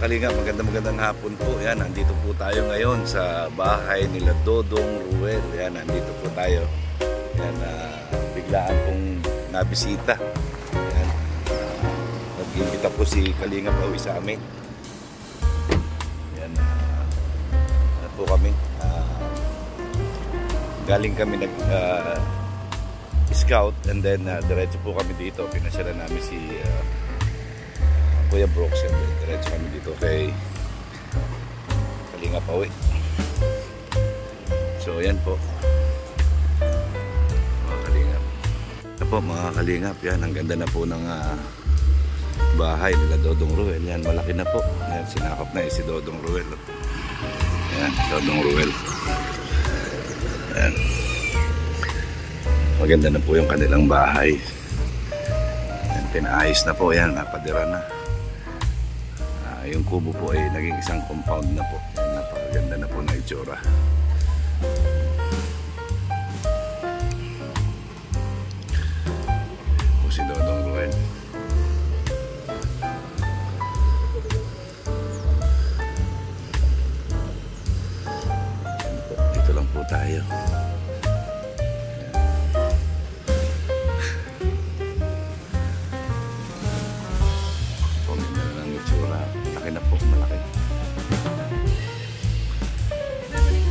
Kalingap, magandang hapon po. Yan, nandito po tayo ngayon sa bahay nila Dodong Ruel. Yan, nandito po tayo. Yan, biglaan pong nabisita. Yan, nag-imbita po si Kalingap Awi sa amin. Yan, ano po kami. Galing kami scout and then diretso po kami dito. Pinasyalan namin si Kuya Brooks and then diretso kami dito kay Kalingap Awi. So yan po mga Kalingap. Ito po mga Kalingap, yan ang ganda na po ng bahay nila Dodong Ruel. Yan, malaki na po. Yan, sinakop na si Dodong Ruel. Yan, Dodong Ruel. Yan. Maganda na po yung kanilang bahay. Yan, pinaayos na po. Yan, napadira na. Yung kubo po ay naging isang compound na po. Napakaganda na po na itsura. Po si Dodong Ruel. Dito lang po tayo. Na po, malaki.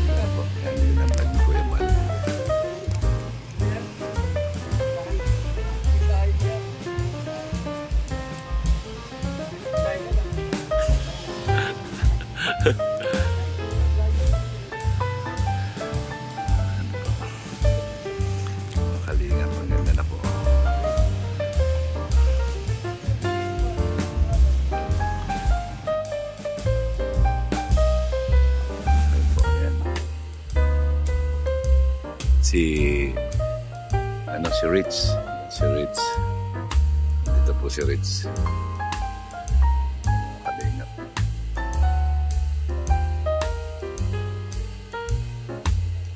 Yan po, yan yung nantag ni Kuya Mal. Kalingap, ang ganda na po. Si Rich. Dito po si Rich. Kalingap.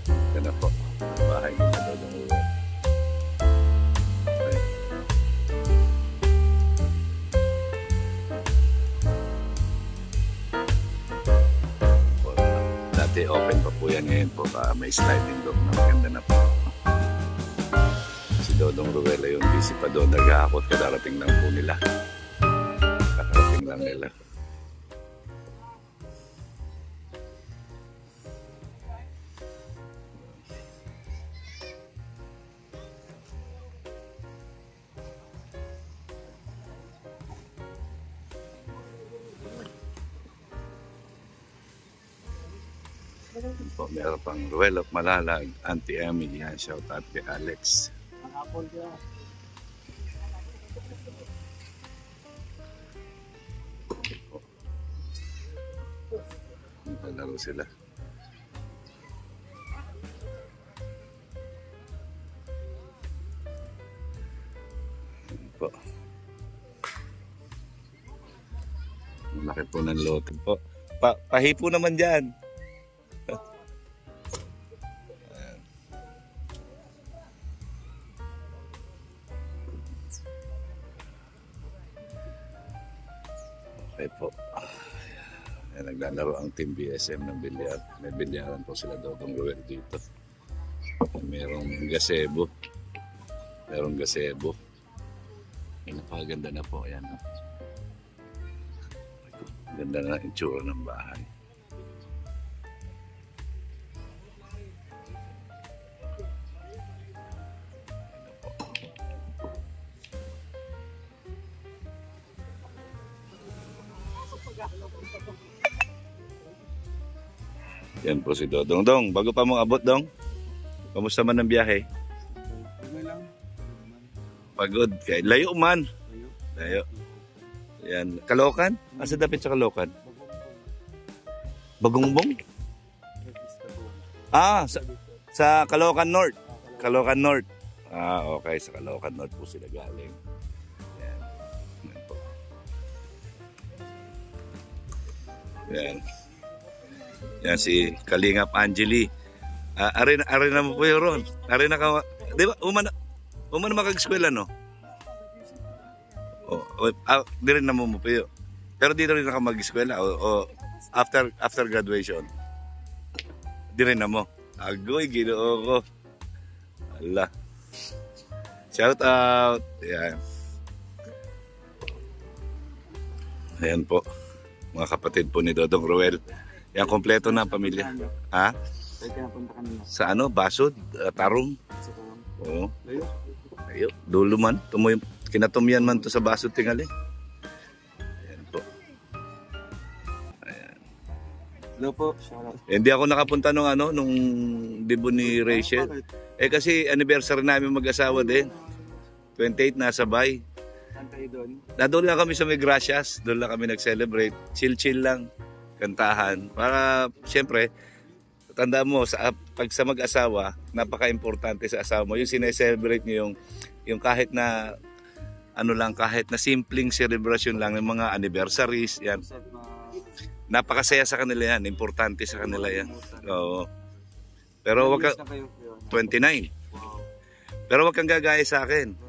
Ito na po ang bahay nila Dodong Ruel. Okay. Dati open pa po yan, ngayon po may sliding door na maganda na po. Si Dodong Ruel ay yung busy pa doon, naghahakot, kadarating lang po nila. Kakarating lang nila. Po, meron pang Ruel of Malalag, Auntie Emily, yan, shout out kay Alex. Nalaro sila. Po. Malaki po ng lote po. Pahipo naman dyan. Okay po. Ayan, naglalaro ang team BSM ng bilyar. May bilyaran po sila Dodong Ruel dito. Merong gazebo. Napakaganda na po. Ayan. Ganda na ang itsura ng bahay. Yan po si Dodong. Dong, bago pa mong abot, Dong. Kamusta man ang biyahe? Pagod. Kaya layo man. Layo. Yan. Caloocan? Asa dapit sa Caloocan? Bagungbong? Sa Caloocan North. Caloocan North. Okay. Sa Caloocan North po sila galing. Yan. Yan po. Yan. Yan si Kalingap Angeli. Arena mo po yun ron. Arena ka. Di ba? Umana makag-eskwela, no? Di rin na mo po yun. Pero dito rin ako mag-eskwela o after graduation. Di rin na mo. Agoy, ginoo ko. Ala. Shout out. Ayan. Ayan po. Mga kapatid po ni Dodong Ruel. Yan, kompleto na ang pamilya. Ha? Sa ano? Basod? Tarong? Oo. Ayo. Dulo man. Kinatumyan man to sa Basod tingali. Ayan po. Ayan. Hello po. Hindi ako nakapunta nung debut ni Rachel. Kasi anniversary namin mag-asawa din. 28 nasa Bay. Doon lang kami sa May Gracias. Doon lang kami nag-celebrate. Chill-chill lang. Kantahan. Para, siyempre, tandaan mo, pag sa mag-asawa, napaka-importante sa asawa mo. Yung sineselebrate nyo yung kahit na, kahit na simpleng celebration lang, ng mga anniversaries, yan. Napakasaya sa kanila yan. Importante sa kanila yan. Oo. Pero wag ka, 29. Pero wag kang gagaya sa akin.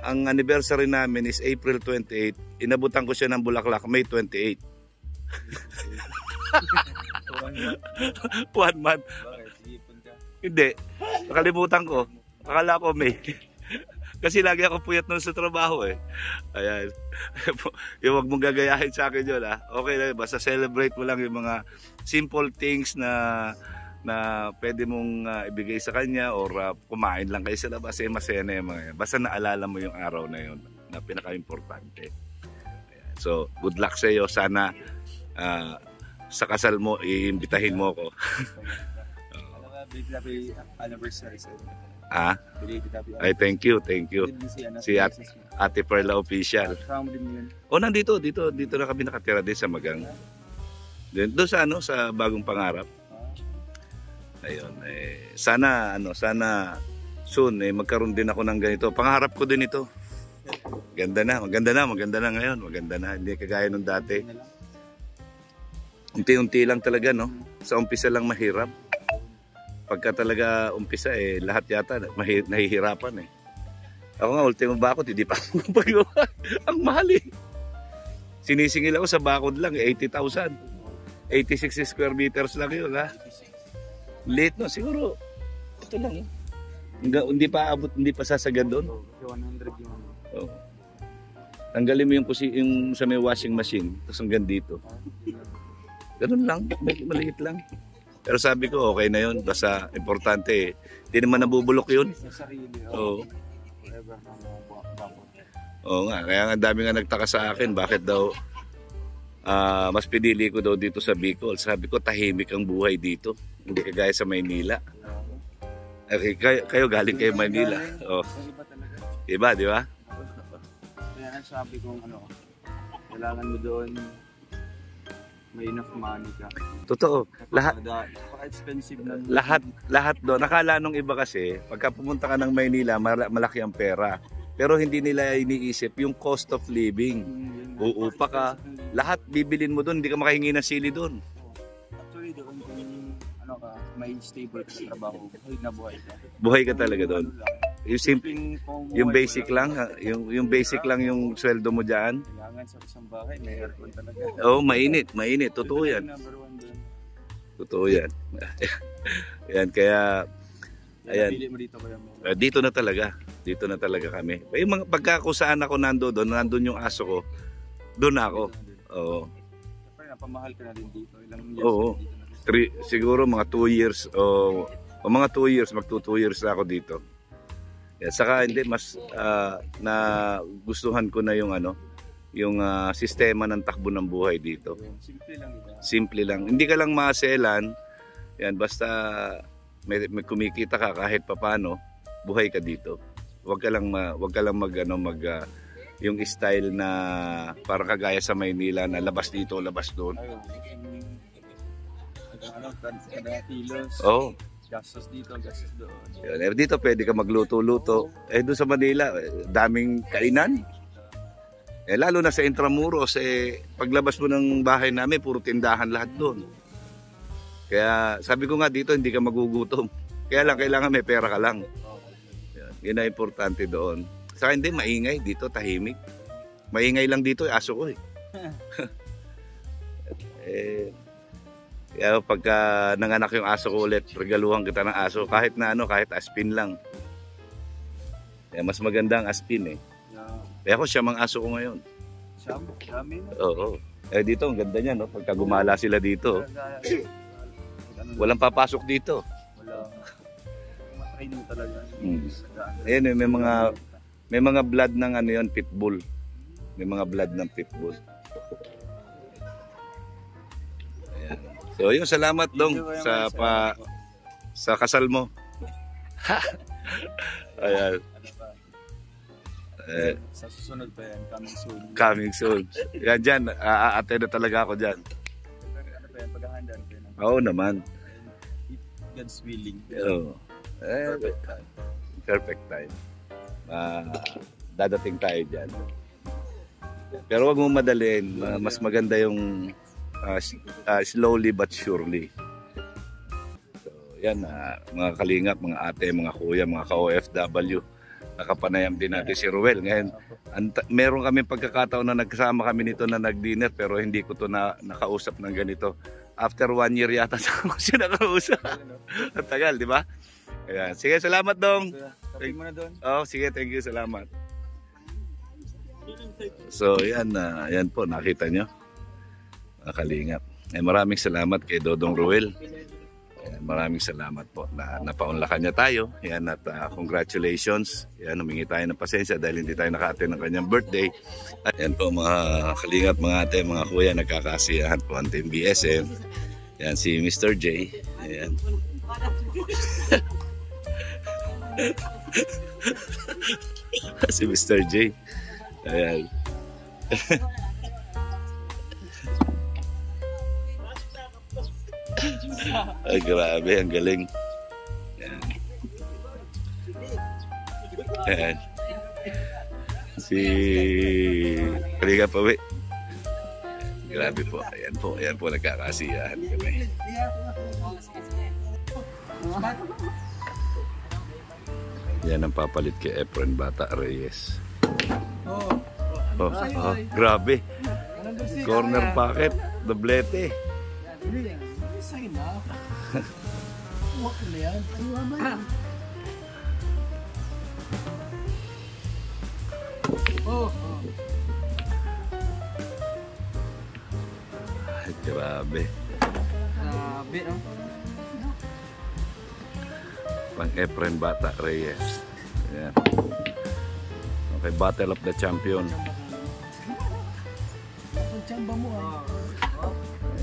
Ang anniversary namin is April 28. Inabutan ko siya ng bulaklak May 28. 1 month. Hindi. Nakalimutan ko. Akala ko May. Kasi lagi ako puyat nun sa trabaho eh. Ayan. Yung wag mong gagayahin sa akin yun ha. Okay lang. Basta celebrate mo lang yung mga simple things na pwede mong ibigay sa kanya or kumain lang kayo sa labas, masaya na yung mga yan. Basta naalala mo yung araw na yun na pinaka-importante. So, good luck sa iyo. Sana sa kasal mo, iimbitahin mo ko. Happy anniversary sa inyo. Ay, thank you. Si Ate Perla Official. Nandito na kami nakatira din sa Magang. Doon sa Bagong Pangarap. Ayun, sana soon magkaroon din ako ng ganito. Pangarap ko din ito. Maganda na ngayon. Maganda na, hindi kagaya nung dati. Unti-unti lang talaga, no? Sa umpisa lang mahirap. Pagka talaga umpisa, lahat yata nahihirapan eh. Ako nga, ultimo bakod, hindi pa ako pagawa. Ang mahal eh. Sinisingil ako sa bakod lang, 80,000. 86 square meters lang yun, ha? Late no, siguro ito lang. Hindi pa abot, hindi pa sasagad doon. 100 yung Oh. Tanggalin mo yung sa may washing machine, tapos hanggang dito. Ganun lang, maliit lang. Pero sabi ko, okay na yun. Basta importante hindi naman nabubulok yun. Oo. Oo nga, kaya nga dami nga nagtaka sa akin, bakit daw mas pinili ko daw dito sa Bicol. Sabi ko, tahimik ang buhay dito. Hindi kagaya sa Maynila. Kayo galing kayo Maynila. Oh. Iba, di ba? Kaya sabi ko, kailangan mo doon may enough money ka. Totoo. Expensive na. Lahat doon. Nakala nung iba kasi, pagka pumunta ka ng Maynila, malaki ang pera. Pero hindi nila iniisip yung cost of living. Uupa ka. Lahat bibilin mo doon, hindi ka makahingi ng sili doon. Actually doon kung may stable ka sa trabaho, buhay ka. Buhay ka talaga doon. Yung basic lang, yung basic lang yung sweldo mo diyan. Kailangan sa isang bahay may aircon talaga. Oo, mainit. Totoo yan. Totoo yan. Yan, kaya ayan. Dito na talaga kami. Yung mga pagka kung saan ako nandun yung aso ko, doon ako. Oo. Siyempre, napamahal ka na din dito. Ilang years Oo. Siguro mga 2 years o mga 2 years, magto 2 years na ako dito. Yan, saka hindi mas na gustuhan ko na yung sistema ng takbo ng buhay dito. Simple lang ito. Simple lang. Hindi ka lang maselan. Yan, basta may kumikita ka kahit papano, buhay ka dito. Wag ka lang yung style na parang kagaya sa Maynila na labas dito, labas doon. Kada kilos. Oh. Gastos dito, gastos doon. Dito pwede ka magluto-luto. Doon sa Manila, daming kainan. Lalo na sa Intramuros, paglabas mo ng bahay namin, puro tindahan lahat doon. Kaya sabi ko nga dito, hindi ka magugutom. Kaya lang, kailangan may pera ka lang. Yan ang importante doon. Sa hindi, maingay dito, tahimik. Maingay lang dito, aso ko eh. Kaya pagka nanganak yung aso ko ulit, regaluhan kita ng aso kahit na ano, kahit aspin lang. Kaya mas maganda ang aspin eh. Kaya ako siya mang aso ko ngayon. Siyam? Dami na. Oo. Dito ang ganda niya, no? Pagka gumala sila dito, walang papasok dito. Wala. Matraining talaga. Ayan, may mga blood ng ano yun, pitbull. May mga blood ng pitbull. Ayan. So, yung salamat dong sa kasal mo. Ayan. Sa susunod pa yan, coming soon. Coming soon. Yan dyan, aaate na talaga ako dyan. Ano pa yan, paghahandaan pa yan. Oo naman. God's willing. Oo. Perfect time. Dadating tayo dyan. Pero wag mo madalin. Mas maganda yung slowly but surely. So, yan, mga kalingap, mga ate, mga kuya, mga ka-OFW. Nakapanayam din natin si Ruel. Ngayon, meron kami pagkakataon na nagsama kami nito na nag-dinner pero hindi ko to nakausap ng ganito. After 1 year yata sa ako siya nakausap. Ang tagal, di ba? Ayan. Sige, salamat dong. Tapin mo na doon. Oh, sige, thank you, salamat. So, yan, yan po, nakita nyo. Kalingap. Maraming salamat kay Dodong Ruel. Maraming salamat po na napaunlakan niya tayo. Yan, at congratulations. Yan, humingi tayo ng pasensya dahil hindi tayo naka-attend ng kanyang birthday. At yan po mga kalingap, mga ate, mga kuya, nagkakasiyahan po ang Team BSM. Yan si Mr. J. Yan. Si Mr. J. Ayan. Ay, grabe, ang galing. Ayan. Ayan. Si Kalingap Pawi. Grabe po. Ayan po, nagkakasiyahan kami. Yan ang papalit kay Efren Bata Reyes. Grabe. Corner pocket, doblete. Ay, grabe. Pang Efren Bata Reyes. Ayan. Okay, Battle of the Champion.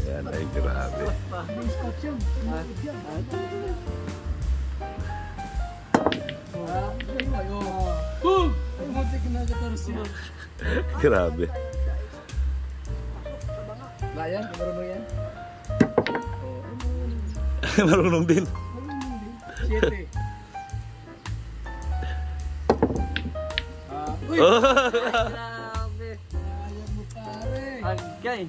Ayan, ay grabe. Grabe. Bayan, marunong yan? Marunong din. 7. Uy! Grabe. Ayaw mo pare. Agay.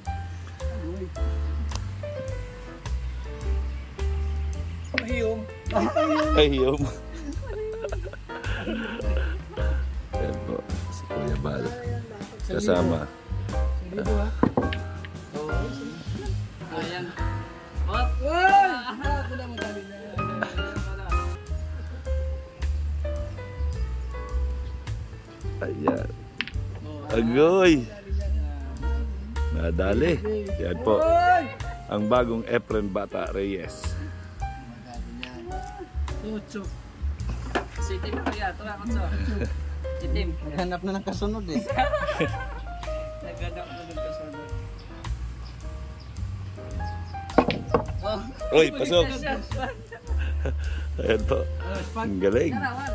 Mahiyom. Ay, yun. Ayan po, si Kuya Bal. Kasama. Salido ha? Ayan. Hop. Uy! Ako na madali na. Ayan. Agoy! Nadali. Yan po. Ang bagong Efren Bata Reyes. Ocho. Si Tim ko yan. Ito ako sa. Si Tim. Naghanap na ng kasunod eh. Naghanap na ng kasunod. Uy, pasok! Ayan po. Ang galing. Tara,